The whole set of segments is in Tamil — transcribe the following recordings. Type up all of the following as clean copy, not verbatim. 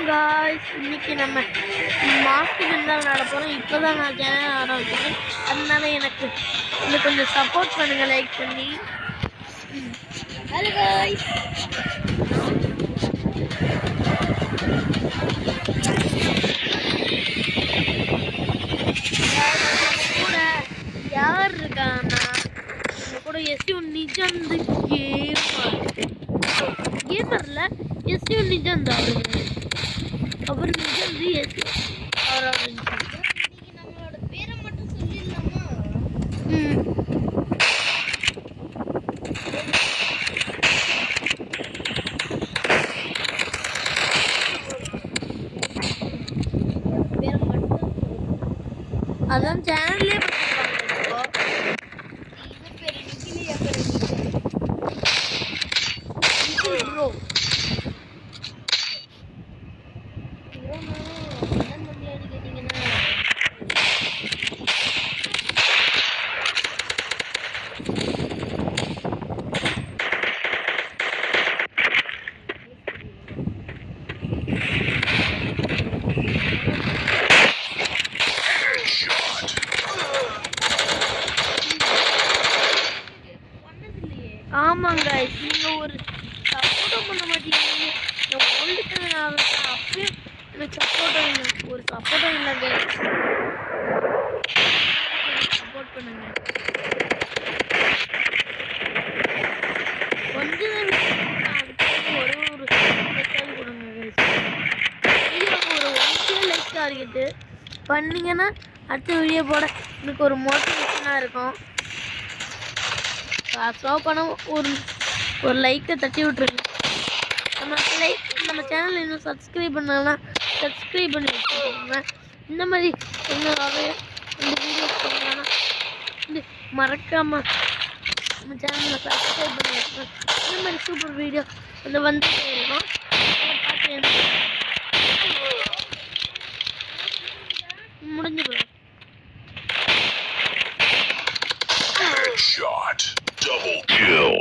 காய்ஸ், இன்னைக்கு நம்ம மாஸ்க் தான் விளையாட போகிறோம். இப்போ தான் நான் சேனல் ஆரம்பிச்சிருக்கேன். அதனால எனக்கு இன்னும் கொஞ்சம் சப்போர்ட் பண்ணுங்கள், லைக் பண்ணி. ஹலோ காய்ஸ், கூட யார் இருக்கான்னா நம்ம கூட எஸ்யூ நிஜந்து கேமர்ல எஸ்யூ நிஜந்து அவர் நிஜந்து எஸ்யூ அவரோட நம்மளோட பேரை மட்டும் சொல்லிடலாமா? அதான் சேனல்லே ப்ரோ. ஆமாங்க, நீங்கள் ஒரு சப்போர்ட்டும் பண்ண மாட்டேங்கிறீங்க. நான் ஓல்டு சேனல் ஆரம்பிச்சேன், அப்பயும் எனக்கு சப்போர்ட்டும் இல்லை, ஒரு சப்போர்ட்டும் இல்லைங்க. சப்போர்ட் பண்ணுங்க, கொஞ்சம் ஒரே ஒரு கொடுங்க. ஒரு 1K லைக் டார்கெட்டு பண்ணிங்கன்னா அடுத்த வீடியோ போட எனக்கு ஒரு மோட்டிவேஷனாக இருக்கும். ஷோ பண்ண ஒரு லைக்கை தட்டி விட்ருங்க. நம்ம சேனல் இன்னும் சப்ஸ்கிரைப் பண்ணலன்னா சப்ஸ்கிரைப் பண்ணி வச்சுக்கோங்க. இந்த மாதிரி இன்னும் இந்த வீடியோஸ் பண்ணலான்னா மறக்காமல் நம்ம சேனலில் சப்ஸ்கிரைப் பண்ணி வச்சுக்கோங்க. இந்த மாதிரி சூப்பர் வீடியோ வந்துட்டே இருக்கும். பார்த்து முடிஞ்சுக்கிறோம். Shot. Double kill.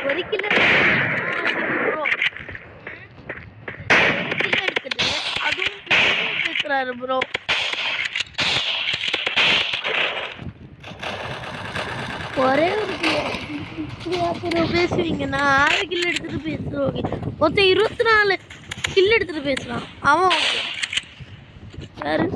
ஒரு கிலோ எடுக்குது, அதுவும் பேசுறாரு ப்ரோ. ஒரே ஒரு கிலோ பேசுவீங்கன்னா 6 கிலோ எடுத்துட்டு பேசுவோங்க. மொத்தம் 24 கிலோ எடுத்துட்டு பேசலாம். அவன் ஓகே யாரு?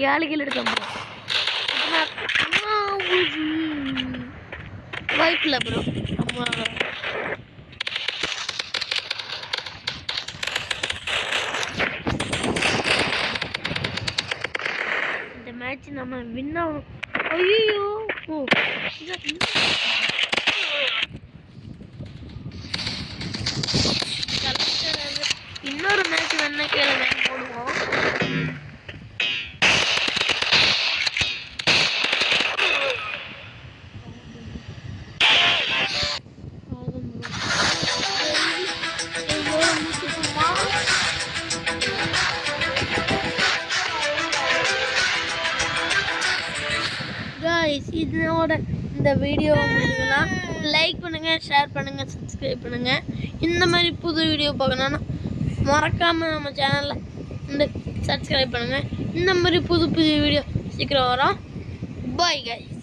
ஏழைகள் எடுத்தோம் வாய்ப்பில்லை ப்ரோ. இந்த மேட்ச் நம்ம வின் ஆகணும். ஐயோ, இன்னொரு மேட்ச் வேணா கேளுங்க, போடுவோம். இதோட இந்த வீடியோ உங்களுக்கு லைக் பண்ணுங்கள், ஷேர் பண்ணுங்கள், சப்ஸ்கிரைப் பண்ணுங்கள். இந்த மாதிரி புது வீடியோ பார்க்கணுன்னா மறக்காமல் நம்ம சேனலில் இந்த சப்ஸ்கிரைப் பண்ணுங்கள். இந்த மாதிரி புது புது வீடியோ சீக்கிரம் வரோம். Bye guys.